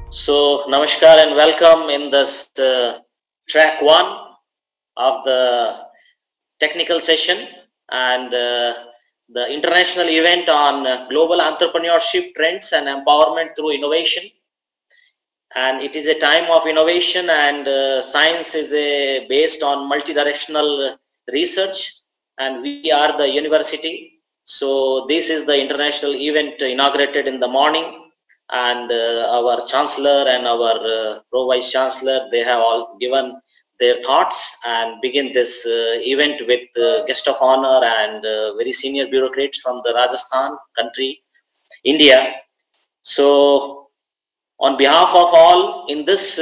So, Namaskar and welcome in this track one of the technical session and the international event on global entrepreneurship trends and empowerment through innovation. And it is a time of innovation, and science is based on multidirectional research, and we are the university. So, this is the international event inaugurated in the morning, and our chancellor and our pro vice chancellor, they have all given their thoughts and begin this event with guest of honor and very senior bureaucrats from the Rajasthan country, India. So on behalf of all in this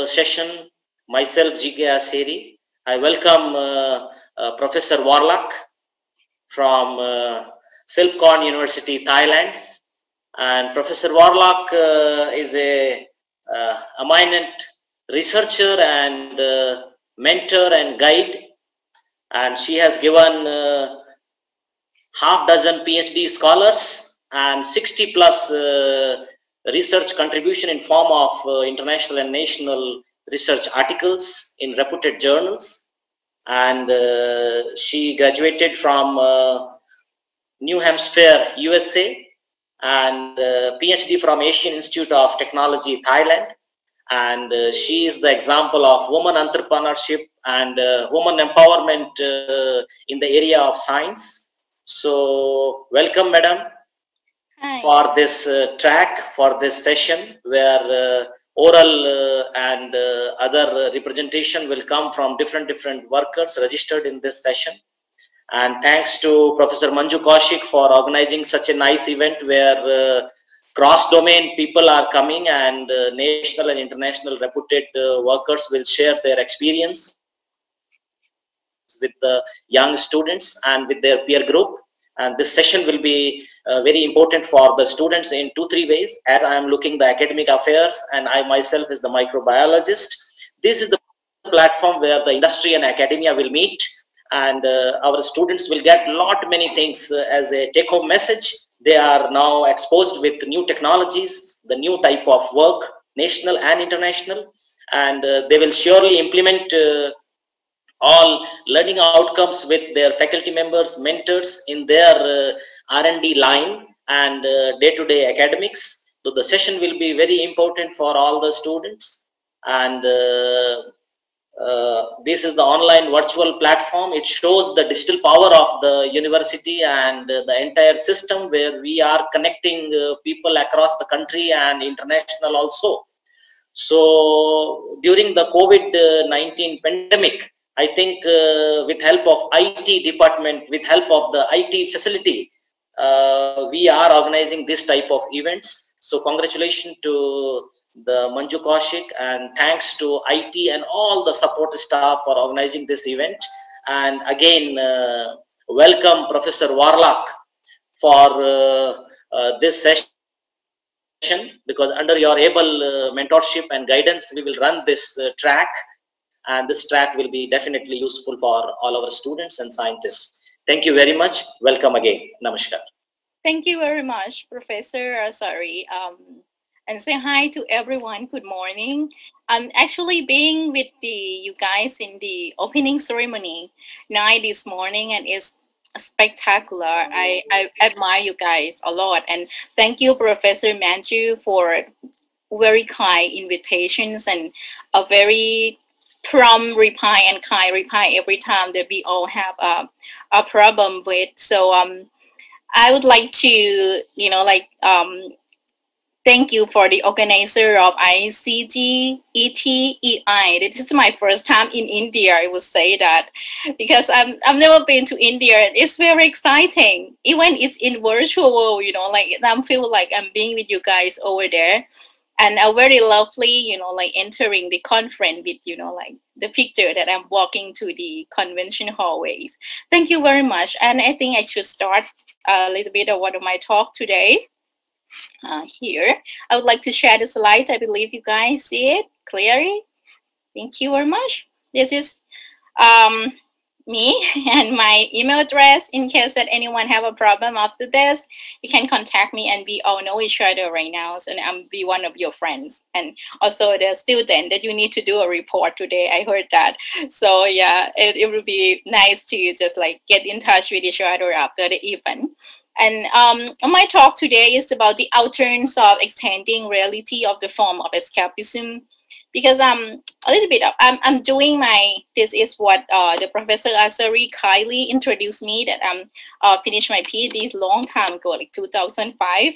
session, myself G.K. Aseri, I welcome Professor Waralak from Silpakorn University, Thailand. And Professor Waralak is a eminent researcher and mentor and guide, and she has given half dozen PhD scholars and 60 plus research contribution in form of international and national research articles in reputed journals. And she graduated from New Hampshire, USA, and PhD from Asian Institute of Technology, Thailand. And she is the example of woman entrepreneurship and woman empowerment in the area of science. So welcome, madam. Hi. For this track, for this session, where oral and other representation will come from different workers registered in this session. And thanks to Professor Manju Kaushik for organizing such a nice event where cross-domain people are coming, and national and international reputed workers will share their experience with the young students and with their peer group. And this session will be very important for the students in 2-3 ways, as I am looking the academic affairs and I myself is the microbiologist. This is the platform where the industry and academia will meet, and our students will get many things as a take-home message. They are now exposed with new technologies, the new type of work, national and international, and they will surely implement all learning outcomes with their faculty members, mentors in their R&D line and day-to-day academics. So the session will be very important for all the students, and this is the online virtual platform. It shows the digital power of the university and the entire system, where we are connecting people across the country and international also. So during the COVID-19 pandemic, I think with help of IT department, with help of the IT facility, we are organizing this type of events. So congratulations to the Manju Kaushik, and thanks to IT and all the support staff for organizing this event. And again, welcome Professor Waralak for this session, because under your able mentorship and guidance, we will run this track, and this track will be definitely useful for all our students and scientists. Thank you very much. Welcome again. Namaskar. Thank you very much, Professor. And say hi to everyone. Good morning. I'm actually being with you guys in the opening ceremony night this morning, and it's spectacular. I admire you guys a lot, and thank you, Professor Manju, for very kind invitations and a very prompt reply and kind reply every time that we all have a problem with. So I would like to, thank you for the organizer of ICG ETEI. This is my first time in India, I would say that, because I've never been to India. It's very exciting. Even it's in virtual, I feel like I'm being with you guys over there. And very lovely, entering the conference with, the picture that I'm walking to the convention hallways. Thank you very much. And I think I should start a little bit of what of my talk today. Here, I would like to share the slides. I believe you guys see it clearly. Thank you very much. This is me and my email address in case that anyone have a problem after this. You can contact me, and we all know each other right now, so I'm be one of your friends. And also the student that you need to do a report today, I heard that. So yeah, it would be nice to just like get in touch with each other after the event. And my talk today is about the alternates of extending reality of the form of escapism, because a little bit of I'm doing my, this is what the Professor Asari kindly introduced me, that finished my PhD long time ago, like 2005,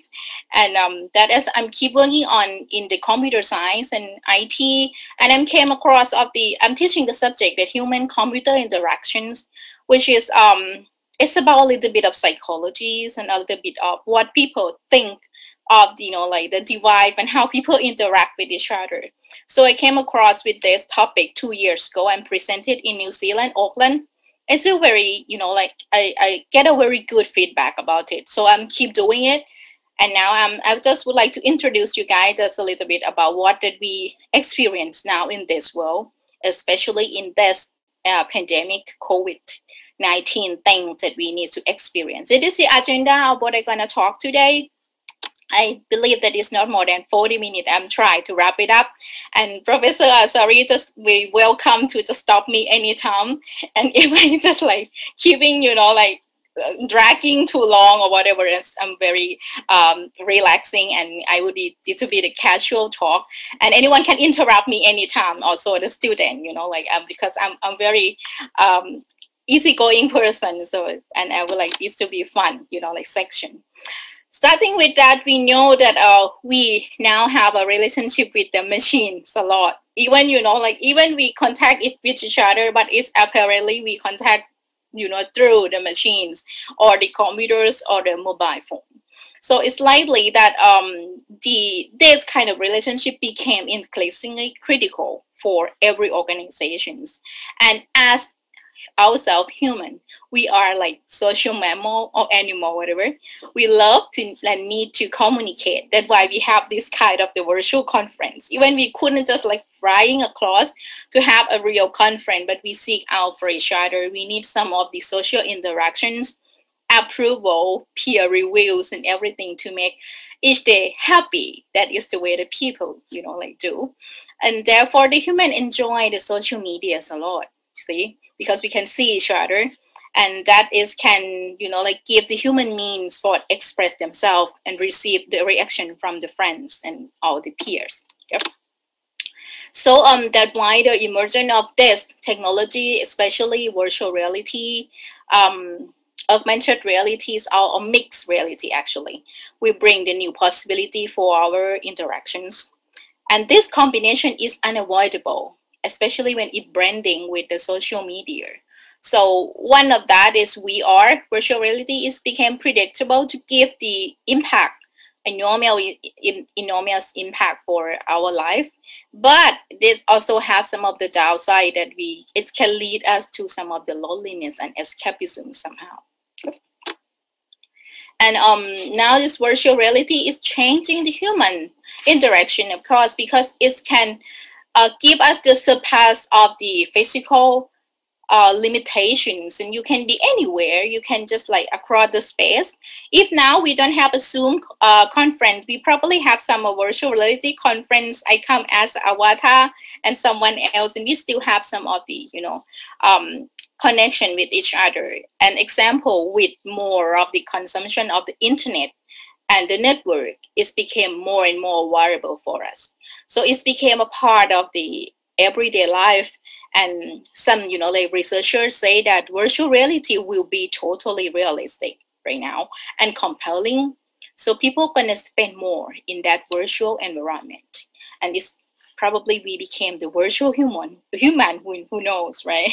and that is I'm keep working on in the computer science and IT, and I came across of the, I'm teaching the subject that human computer interactions, which is it's about a little bit of psychologies and a little bit of what people think of, you know, like the divide and how people interact with each other. So I came across with this topic 2 years ago and presented in New Zealand, Auckland. It's a very, you know, like I get a very good feedback about it. So I'm keep doing it. And now I just would like to introduce you guys just a little bit about what did we experience now in this world, especially in this pandemic, COVID-19 things that we need to experience. It is the agenda of what I'm going to talk today. I believe that it's not more than 40 minutes. I'm trying to wrap it up. And Professor, sorry, just we welcome to just stop me anytime. And if I just like keeping, you know, like dragging too long or whatever, I'm very relaxing, and I would be, it would be the casual talk, and anyone can interrupt me anytime. Also the student, you know, like because I'm very easygoing person. So, and I would like this to be fun, you know, like section. Starting with that, we know that we now have a relationship with the machines a lot. Even, you know, like even we contact with each other, but it's apparently we contact, you know, through the machines or the computers or the mobile phone. So it's likely that this kind of relationship became increasingly critical for every organizations. And as ourselves human, we are like social mammal or animal, whatever. We love to and need to communicate. That's why we have this kind of the virtual conference. Even we couldn't just like flying across to have a real conference, but we seek out for each other. We need some of the social interactions, approval, peer reviews, and everything to make each day happy. That is the way the people, you know, like do. And therefore the human enjoy the social medias a lot, see, because we can see each other. And that is can, you know, like give the human means for express themselves and receive the reaction from the friends and all the peers. Yep. So that's why the emergence of this technology, especially virtual reality, augmented realities, or mixed reality actually, will bring the new possibility for our interactions. And this combination is unavoidable, especially when it blending with the social media. So one of that is VR, virtual reality, is became predictable to give the impact, enormous impact for our life. But this also have some of the downside that it can lead us to some of the loneliness and escapism somehow. And now this virtual reality is changing the human interaction, of course, because it can give us the surpass of the physical limitations, and you can be anywhere. You can just like across the space. If now we don't have a Zoom conference, we probably have some virtual reality conference. I come as avatar and someone else, and we still have some of the, you know, connection with each other. An example with more of the consumption of the internet and the network, it became more and more variable for us. So it became a part of the everyday life. And some, you know, like researchers say that virtual reality will be totally realistic right now and compelling. So people gonna spend more in that virtual environment. And this probably we became the virtual human who knows, right?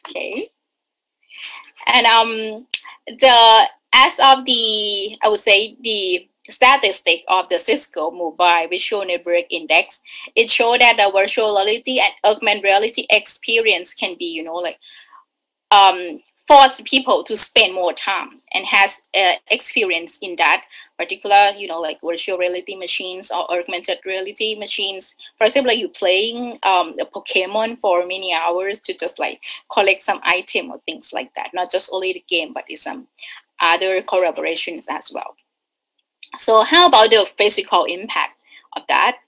Okay. And as of the, I would say the statistic of the Cisco Mobile Visual Network Index, it showed that the virtual reality and augmented reality experience can be, you know, like force people to spend more time and has experience in that particular, like virtual reality machines or augmented reality machines. For example, like you playing a Pokemon for many hours to just like collect some item or things like that. Not just only the game, but it's some other collaborations as well. So how about the physical impact of that?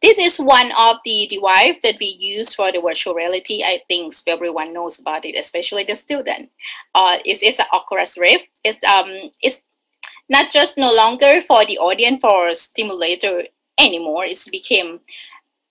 This is one of the devices that we use for the virtual reality. I think everyone knows about it, especially the student. It's an Oculus Rift. It's not just no longer for the audience for stimulator anymore. It's became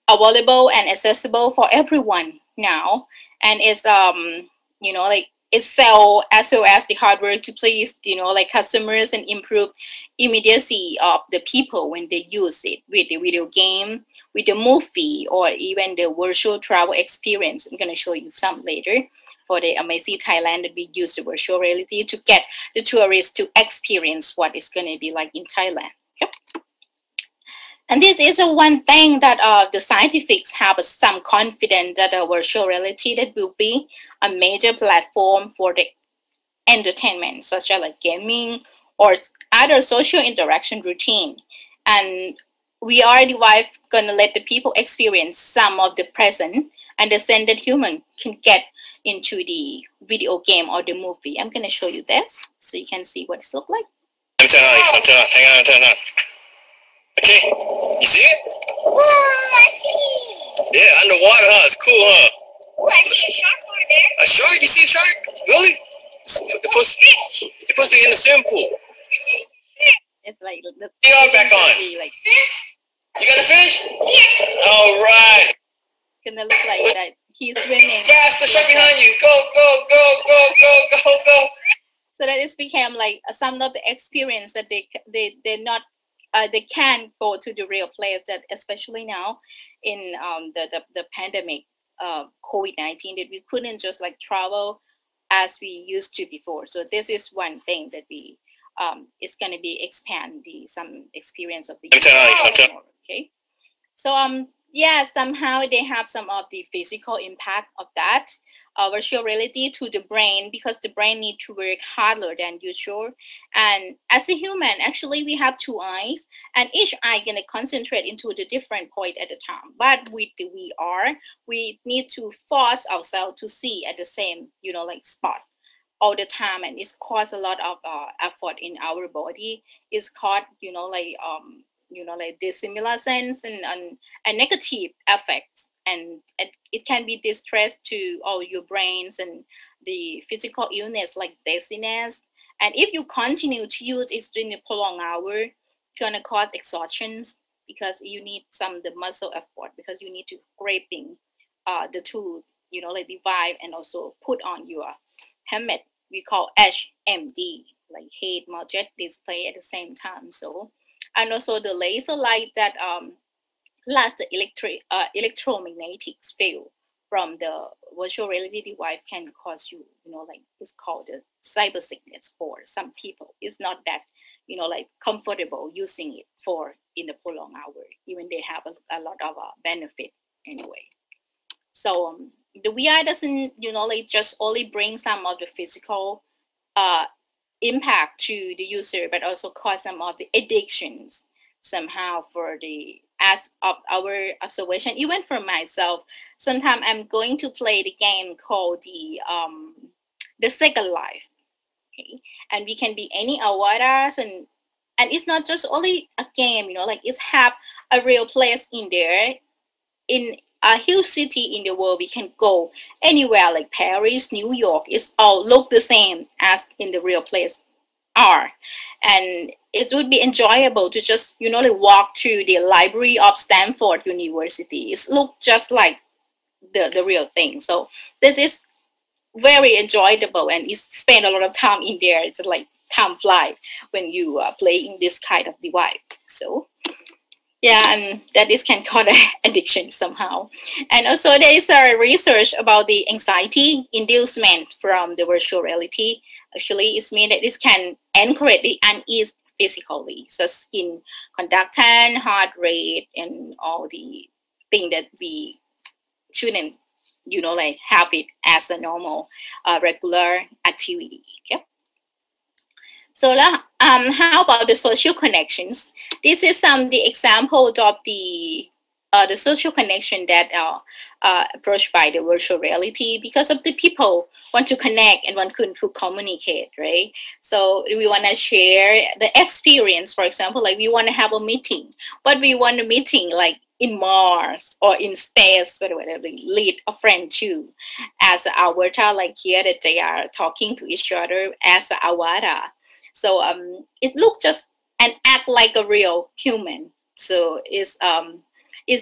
available and accessible for everyone now, and it's like it's sell as well as the hardware to please like customers and improve immediacy of the people when they use it with the video game, with the movie, or even the virtual travel experience. I'm going to show you some later for the Amity Thailand, that we use the virtual reality to get the tourists to experience what it's going to be like in Thailand. Yep. And this is one thing that the scientists have some confidence that virtual reality that will be a major platform for the entertainment, such as like gaming or other social interaction routine. And we are going to let the people experience some of the present and the sense that human can get into the video game or the movie. I'm going to show you this so you can see what it looks like. Hang on. Okay, you see it? Whoa, I see. Yeah, underwater, huh? It's cool, huh? Oh, I see a shark over there. A shark? You see a shark? Really? It's supposed to be in the swimming pool. It's like the VR back on. like, you got the fish? Yes. All right. gonna look like that. He's swimming. Fast, the shark behind you. Go, go, go, go, go, go, go. So that it's became like some of the experience that they're not. They can go to the real place, that especially now in the pandemic, COVID-19, that we couldn't just like travel as we used to before. So this is one thing that we is going to be expand some experience of the okay. So yeah, somehow they have some of the physical impact of that virtual reality to the brain, because the brain need to work harder than usual. And as a human, actually we have two eyes, and each eye gonna concentrate into the different point at a time. But with the VR, we need to force ourselves to see at the same like spot all the time, and it's caused a lot of effort in our body. It's called like dissimilar sense and negative effects, and it can be distress to all your brains and the physical illness like dizziness. And if you continue to use it during a prolonged hour, it's gonna cause exhaustions, because you need some the muscle effort, because you need to grabbing the tool, like the vibe, and also put on your helmet. We call HMD, like head mounted display at the same time. So, and also the laser light that plus the electromagnetic field from the virtual reality device can cause you, like it's called the cyber sickness for some people. It's not that, like comfortable using it for in the prolonged hour, even they have a lot of benefit anyway. So the VR doesn't, like just only bring some of the physical impact to the user, but also cause some of the addictions somehow for the as of our observation. Even for myself, sometimes I'm going to play the game called the Second Life. Okay, and we can be any avatars, and it's not just only a game, like it's have a real place in there. In a huge city in the world, we can go anywhere like Paris, New York. It's all look the same as in the real place are, and it would be enjoyable to just like walk to the library of Stanford University. It look just like the real thing. So this is very enjoyable, and you spend a lot of time in there. It's like time fly when you are playing this kind of device. So yeah, and that is can cause addiction somehow. And also there is a research about the anxiety inducement from the virtual reality. Actually, it's mean that this can encourage the unease physically, so skin conductance, heart rate, and all the thing that we shouldn't, like have it as a normal, regular activity. Okay. So how about the social connections? This is the example of the social connection that are approached by the virtual reality, because of the people want to connect and want to communicate, right? So we want to share the experience. For example, like we want to have a meeting, but we want a meeting like in Mars or in space, whatever, lead a friend to as an avatar, like here that they are talking to each other as an avatar. So it looks just and act like a real human. So it's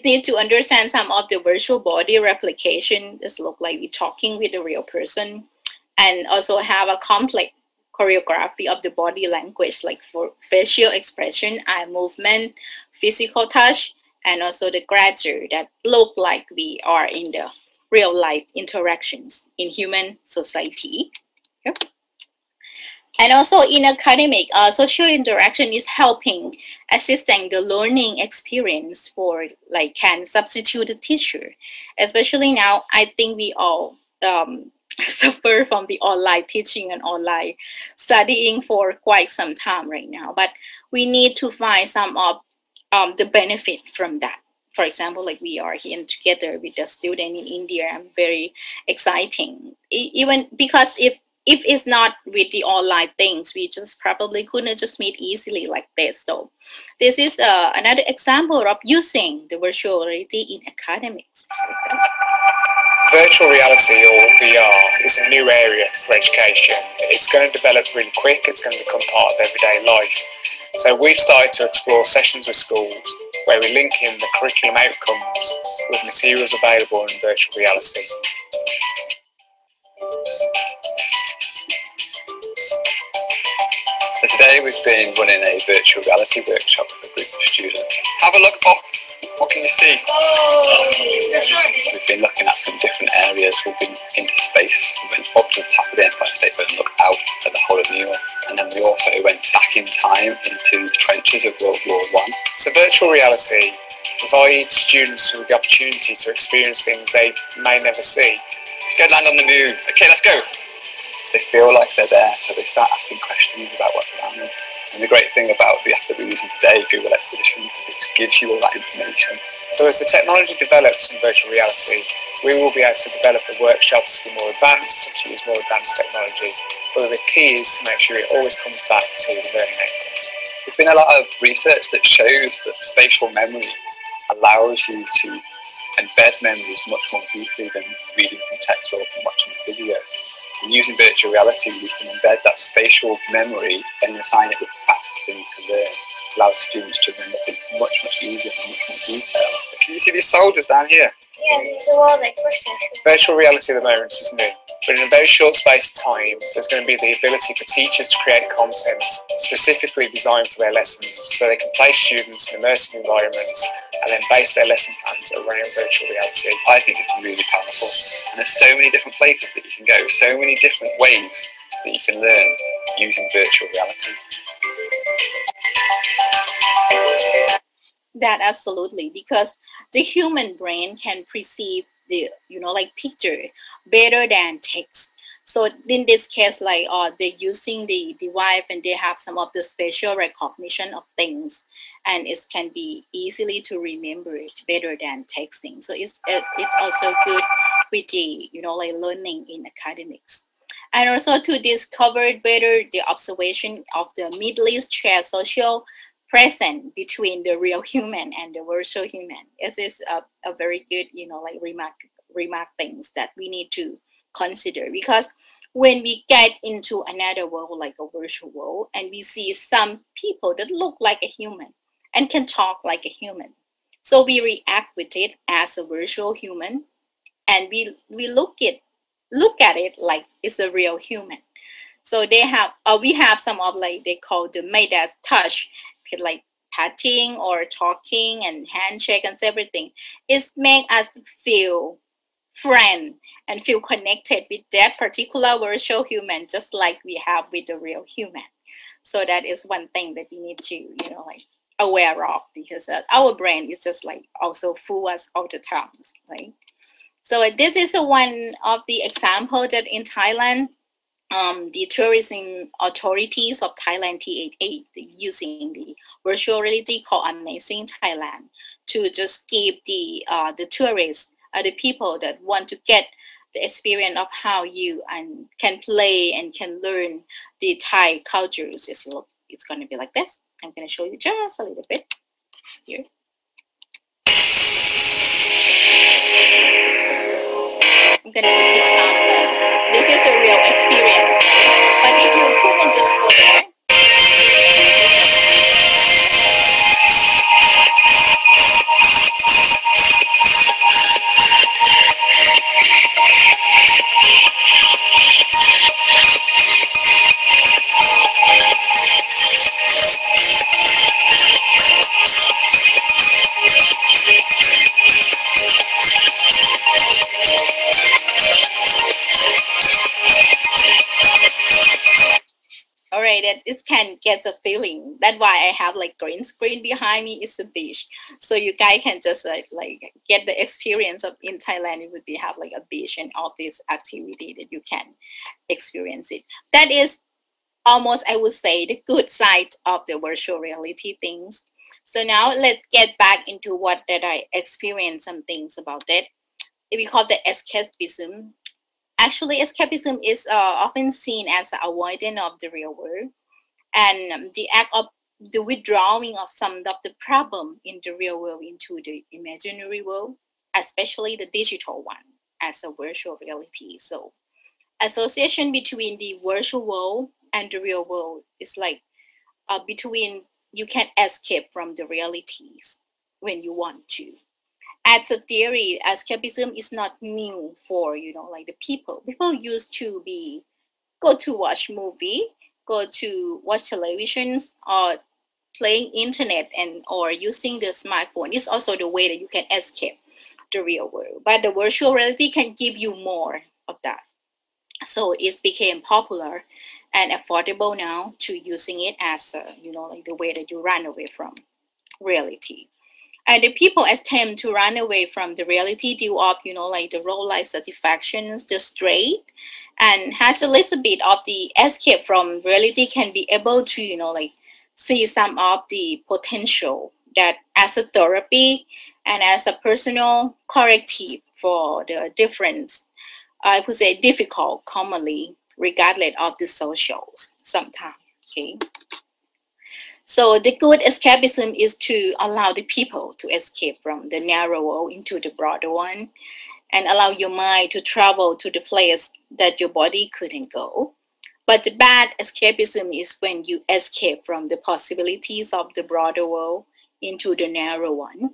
need to understand some of the virtual body replication. This look like we're talking with a real person, and also have a complex choreography of the body language, like for facial expression, eye movement, physical touch, and also the gesture that look like we are in the real life interactions in human society. Yep. And also in academic, social interaction is helping, assisting the learning experience for like can substitute a teacher. Especially now, I think we all suffer from the online teaching and online studying for quite some time right now. But we need to find some of the benefit from that. For example, like we are here together with a student in India, I'm very exciting. Even because if it's not with the online things, we just probably couldn't just meet easily like this. So this is another example of using the virtual reality in academics. Virtual reality, or VR, is a new area for education. It's going to develop really quick, it's going to become part of everyday life. So we've started to explore sessions with schools where we link in the curriculum outcomes with materials available in virtual reality. So today we've been running a virtual reality workshop with a group of students. Have a look up. What can you see? We've been looking at some different areas. We've been into space. We went up to the top of the Empire State Building and looked out at the whole of New York. And then we also went back in time into the trenches of World War I. So virtual reality provides students with the opportunity to experience things they may never see. Let's go land on the moon. Okay, let's go. They feel like they're there, so they start asking questions about what's around them. And the great thing about the app that we're using today, Google Expeditions, is it gives you all that information. So as the technology develops in virtual reality, we will be able to develop the workshops to be more advanced and to use more advanced technology. But the key is to make sure it always comes back to the learning outcomes. There's been a lot of research that shows that spatial memory allows you to embed memories much more deeply than reading from text or from watching a video. And using virtual reality, we can embed that spatial memory and assign it with tasks they need to learn. It allows students to remember things much, much easier and much more detail. Can you see these soldiers down here? Yeah, these are all like questions. Virtual reality at the moment is new, but in a very short space of time, there's going to be the ability for teachers to create content specifically designed for their lessons, so they can place students in immersive environments and then base their lesson plans around virtual reality. I think it's really powerful. And there's so many different places that you can go, so many different ways that you can learn using virtual reality. That absolutely, because the human brain can perceive the like picture better than text. So in this case, like they're using the device and they have some of the spatial recognition of things, and it can be easily to remember it better than texting. So it's also good with the like learning in academics. And also to discover better the observation of the Middle East shared social present between the real human and the virtual human. This is a very good, like remark things that we need to consider, because when we get into another world, like a virtual world, and we see some people that look like a human and can talk like a human, so we react with it as a virtual human, and we look at it like it's a real human. So they have we have some of like they call the Midas touch, like patting or talking and handshake and everything. It's make us feel friend and feel connected with that particular virtual human, just like we have with the real human. So that is one thing that we need to like aware of, because our brain is just like also fool us all the times, right? So this is one of the example that in Thailand the tourism authorities of Thailand, THA, using the virtual reality called Amazing Thailand to just give the tourists, the people that want to get the experience of how you can play and can learn the Thai cultures. It's going to be like this. I'm going to show you just a little bit here. I'm going to skip some. This is a real experience. But if you couldn't just go there, alright, that this can get a feeling. That's why I have like green screen behind me. It's a beach, so you guys can just like get the experience of in Thailand. It would be have like a beach and all this activity that you can experience it. That is almost, I would say, the good side of the virtual reality things. So now let's get back into what that I experienced some things about that. We call the escapism. Actually, escapism is often seen as avoidance of the real world and the act of the withdrawing of some of the problem in the real world into the imaginary world, especially the digital one as a virtual reality. So association between the virtual world and the real world is like between you can escape from the realities when you want to. As a theory, escapism is not new for, like the people. People used to go to watch movie, go to watch televisions, or playing internet or using the smartphone. It's also the way that you can escape the real world. But the virtual reality can give you more of that. So it's became popular and affordable now to using it as like the way that you run away from reality. And the people attempt to run away from the reality due of, like the role life satisfactions, the straight, and has a little bit of the escape from reality can be able to, like see some of the potential that as a therapy and as a personal corrective for the difference, I would say difficult, commonly, regardless of the socials sometimes, okay? So the good escapism is to allow the people to escape from the narrow world into the broader one and allow your mind to travel to the place that your body couldn't go. But the bad escapism is when you escape from the possibilities of the broader world into the narrow one,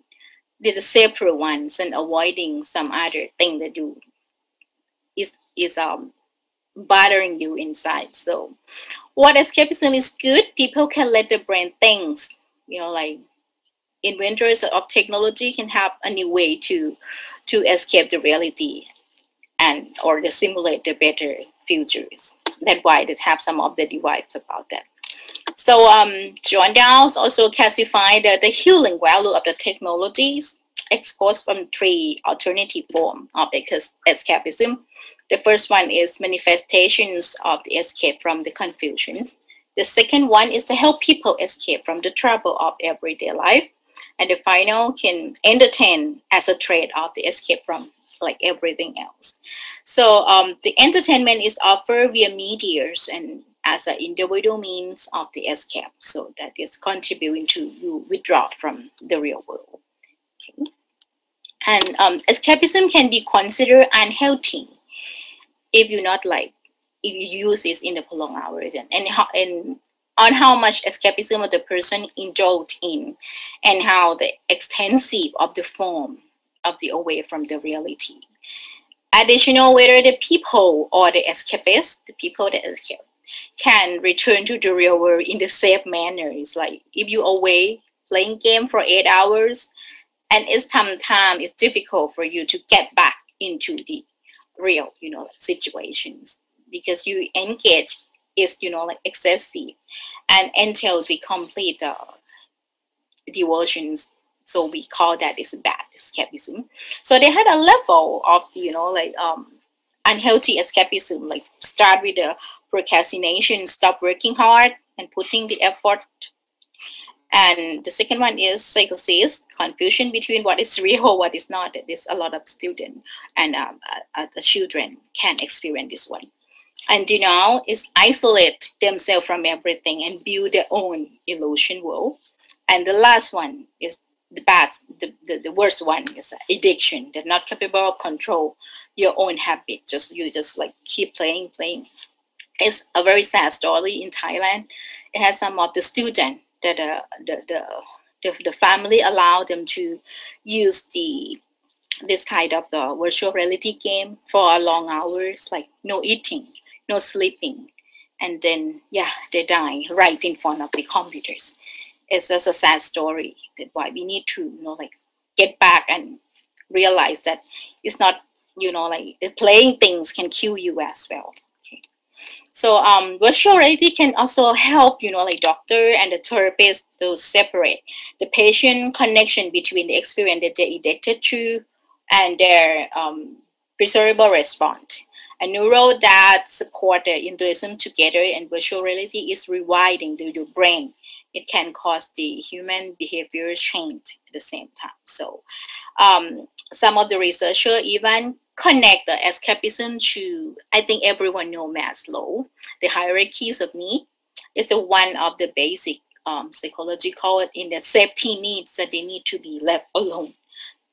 the separate ones, and avoiding some other thing that is bothering you inside. So what escapism is good, people can let the brain think, like inventors of technology can have a new way to escape the reality or to simulate the better futures. That's why they have some of the device about that. So John Downs also classified the healing value of the technologies exposed from three alternative forms of escapism. The first one is manifestations of the escape from the confusions. The second one is to help people escape from the trouble of everyday life. And the final can entertain as a trade of the escape from like everything else. So the entertainment is offered via medias and as an individual means of the escape. So that is contributing to you withdraw from the real world. Okay. And escapism can be considered unhealthy if you use it in the prolonged hours and on how much escapism of the person indulged in and how the extensive of the form of the away from the reality. Additional, whether the people or the escapists, the people that escape, can return to the real world in the safe manner. It's like if you away playing game for 8 hours and sometimes it's difficult for you to get back into the real, situations because you engage is, like excessive and until the complete devotions. So we call that is bad escapism. So they had a level of, unhealthy escapism, like start with the procrastination, stop working hard and putting the effort. And the second one is psychosis, confusion between what is real, what is not. There's a lot of students and the children can experience this one. And denial is isolate themselves from everything and build their own illusion world. And the last one is the worst one is addiction. They're not capable of control your own habit. You just like keep playing. It's a very sad story in Thailand. It has some of the students that the family allowed them to use this kind of virtual reality game for long hours, like no eating, no sleeping, and then they die right in front of the computers. It's just a sad story. That's why we need to get back and realize that it's not playing things can kill you as well. So virtual reality can also help, doctor and the therapist to separate the patient connection between the experience that they're addicted to and their perceivable response. A neural that support the interaction together and virtual reality is rewinding your brain. It can cause the human behavior change at the same time. So some of the researchers even connect the escapism to, I think everyone knows Maslow, the hierarchies of need. It's one of the basic psychological in the safety needs that they need to be left alone.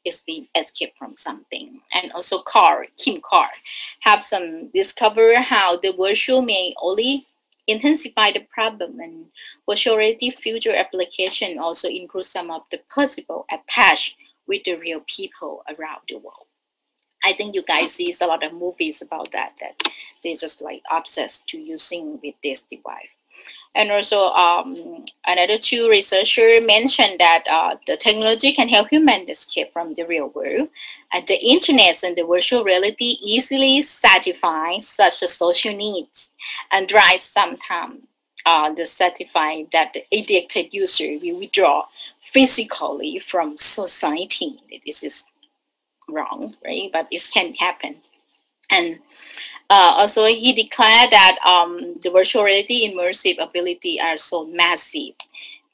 It's being escaped from something. And also Kim Carr, have some discover how the virtual may only intensify the problem, and virtual reality future application also include some of the possible attached with the real people around the world. I think you guys see a lot of movies about that they just like obsessed to using with this device. And also another two researchers mentioned that the technology can help humans escape from the real world. And the internet and the virtual reality easily satisfy such a social needs and drive sometimes the satisfy that the addicted user will withdraw physically from society. This is wrong, right? But it can happen. And also he declared that the virtual reality immersive ability are so massive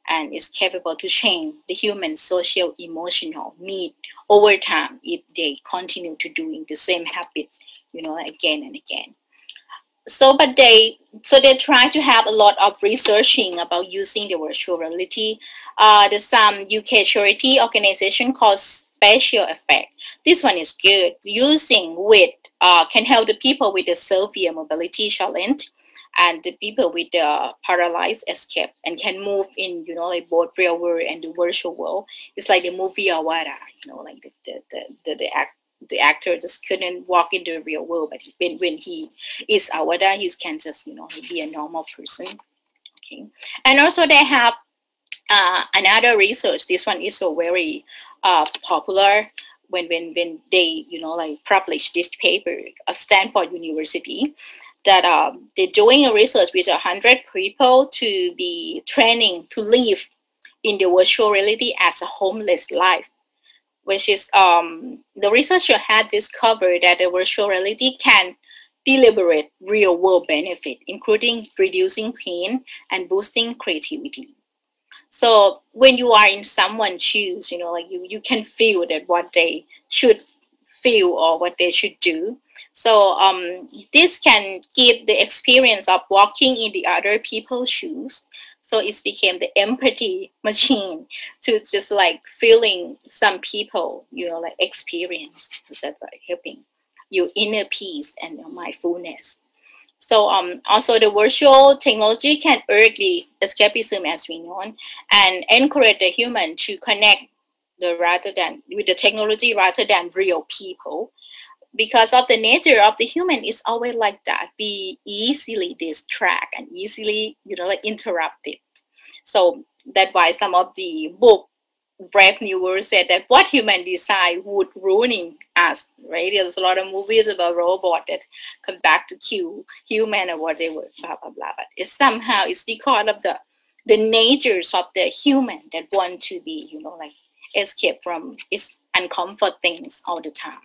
and is capable to change the human social emotional need over time if they continue to doing the same habit, again and again. So they try to have a lot of researching about using the virtual reality. There's some UK charity organization called Special Effect. This one is good. Using with can help the people with the severe mobility challenge and the people with the paralyzed escape and can move in, both real world and the virtual world. It's like the movie Awara, like the actor just couldn't walk in the real world, but when he is Awara, he can just, be a normal person. Okay. And also they have another research. This one is so very popular when they publish this paper of Stanford University that they're doing a research with 100 people to be training to live in the virtual reality as a homeless life, which is the researcher had discovered that the virtual reality can deliver real world benefit, including reducing pain and boosting creativity. So when you are in someone's shoes, you can feel that what they should feel or what they should do. So this can give the experience of walking in the other people's shoes. So it became the empathy machine to just like feeling some people, experience, so like helping your inner peace and your mindfulness. So also the virtual technology can urge the escapism, as we know, and encourage the human to connect with the technology rather than real people. Because of the nature of the human is always like that. We easily distract and easily, interrupted. So that's why some of the book Brave New World said that what human decide would ruining us, right? There's a lot of movies about robots that come back to kill human or whatever, blah, blah, blah. But it's because of the natures of the human that want to be, escape from its uncomfort things all the time.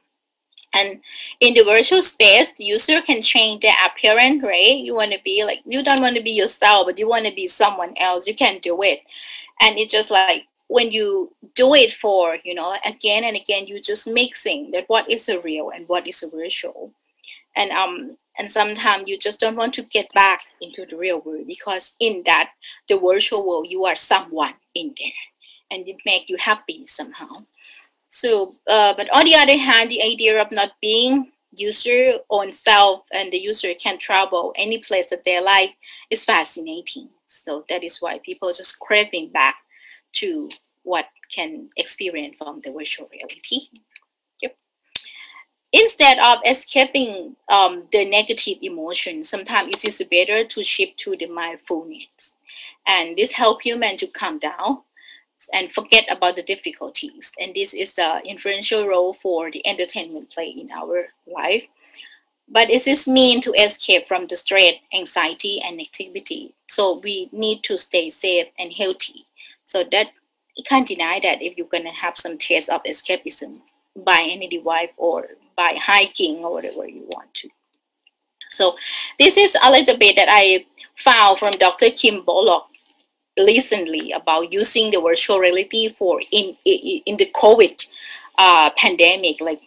And in the virtual space, the user can change their appearance, right? You want to be like, you don't want to be yourself, but you want to be someone else. You can do it. And it's just like when you do it for, you know, again and again, you just mixing that what is a real and what is a virtual. And sometimes you just don't want to get back into the real world, because in that, the virtual world, you are someone in there, and it makes you happy somehow. So, but on the other hand, the idea of not being user own self and the user can travel any place that they like is fascinating. So that is why people just craving back to what can experience from the virtual reality. Yep. Instead of escaping the negative emotions, sometimes it is better to shift to the mindfulness, and this helps humans to calm down and forget about the difficulties. And this is the influential role for the entertainment play in our life. But it is mean to escape from the stress, anxiety, and negativity. So we need to stay safe and healthy. So that you can't deny that if you're gonna have some taste of escapism by any device or by hiking or whatever you want to. So this is a little bit that I found from Dr. Kim Bollock recently about using the virtual reality for in the COVID pandemic. Like,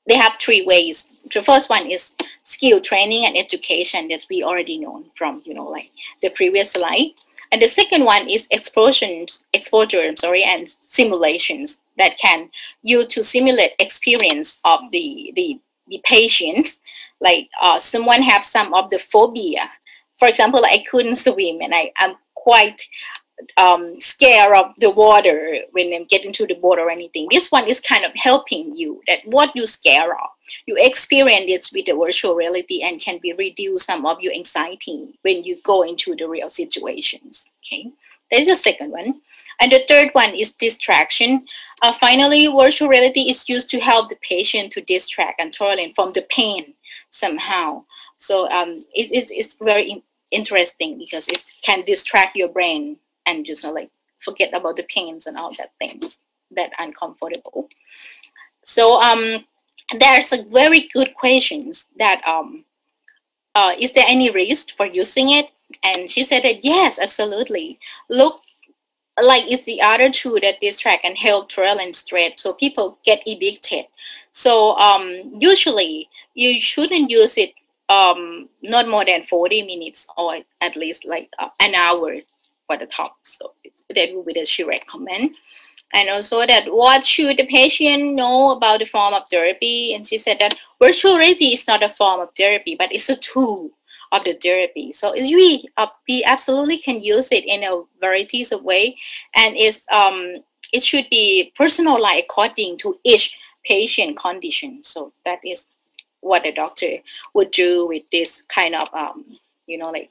they have 3 ways. The first one is skill training and education that we already know from, you know, like the previous slide. And the second one is exposure, and simulations that can use to simulate experience of the patients. Like someone have some of the phobia. For example, I couldn't swim, and I'm quite scared of the water when I get into the boat or anything. This one is kind of helping you, that what you scare of, you experience this with the virtual reality and can be reduce some of your anxiety when you go into the real situations. Okay, that is the second one. And the third one is distraction. Finally, virtual reality is used to help the patient to distract and tolerate from the pain somehow. So it's very interesting because it can distract your brain and just like forget about the pains and all that things that uncomfortable. So there's a very good questions that is there any risk for using it? And she said that yes, absolutely. Look, like it's the other two that distract and help trail and stress, so people get addicted. So usually you shouldn't use it not more than 40 minutes or at least like an hour for the top. So that would be that she recommend. And also that what should the patient know about the form of therapy? And she said that virtual reality is not a form of therapy, but it's a tool of the therapy. So we absolutely can use it in a varieties of way, and it should be personalized according to each patient condition. So that is what the doctor would do with this kind of you know, like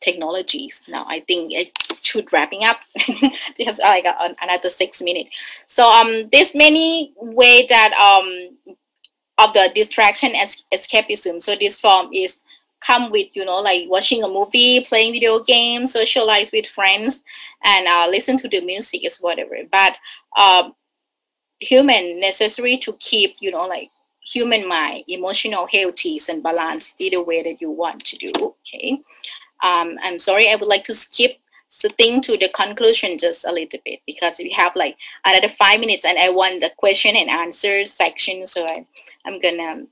technologies. Now I think it should wrapping up because I got another 6 minutes. So there's many way that of the distraction as escapism. So this form is come with, you know, like watching a movie, playing video games, socialize with friends, and listen to the music is whatever. But human necessary to keep, you know, like human mind, emotional healthy and balance either way that you want to do. Okay. I'm sorry, I would like to skip the thing to the conclusion just a little bit because we have like another 5 minutes and I want the question and answer section. So I'm gonna,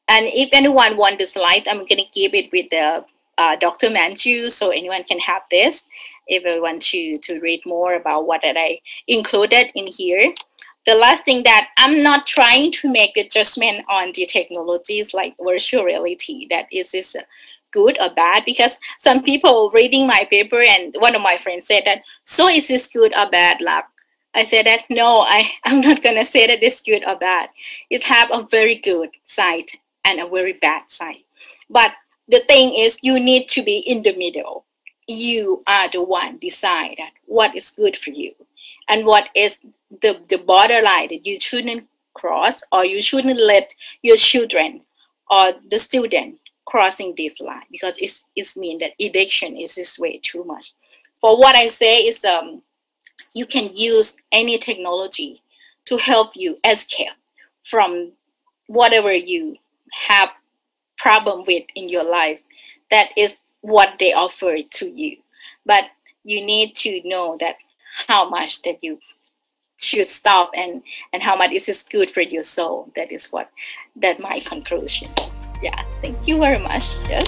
and if anyone want the slide, I'm gonna give it with the Dr. Manju, so anyone can have this if I want to read more about what that I included in here. The last thing that I'm not trying to make a judgment on the technologies like virtual reality, that is good or bad, because some people reading my paper and one of my friends said that, so is this good or bad, Lab? I said that no, I'm not gonna say that it's good or bad. It have a very good side and a very bad side. But the thing is, you need to be in the middle. You are the one decide that what is good for you and what is the borderline that you shouldn't cross, or you shouldn't let your children or the student crossing this line, because it's mean that addiction is this way too much. For what I say is you can use any technology to help you escape from whatever you have problem with in your life. That is what they offer to you, but you need to know that how much that you should stop and how much this is good for your soul. That is my conclusion. Yeah, thank you very much. Yes.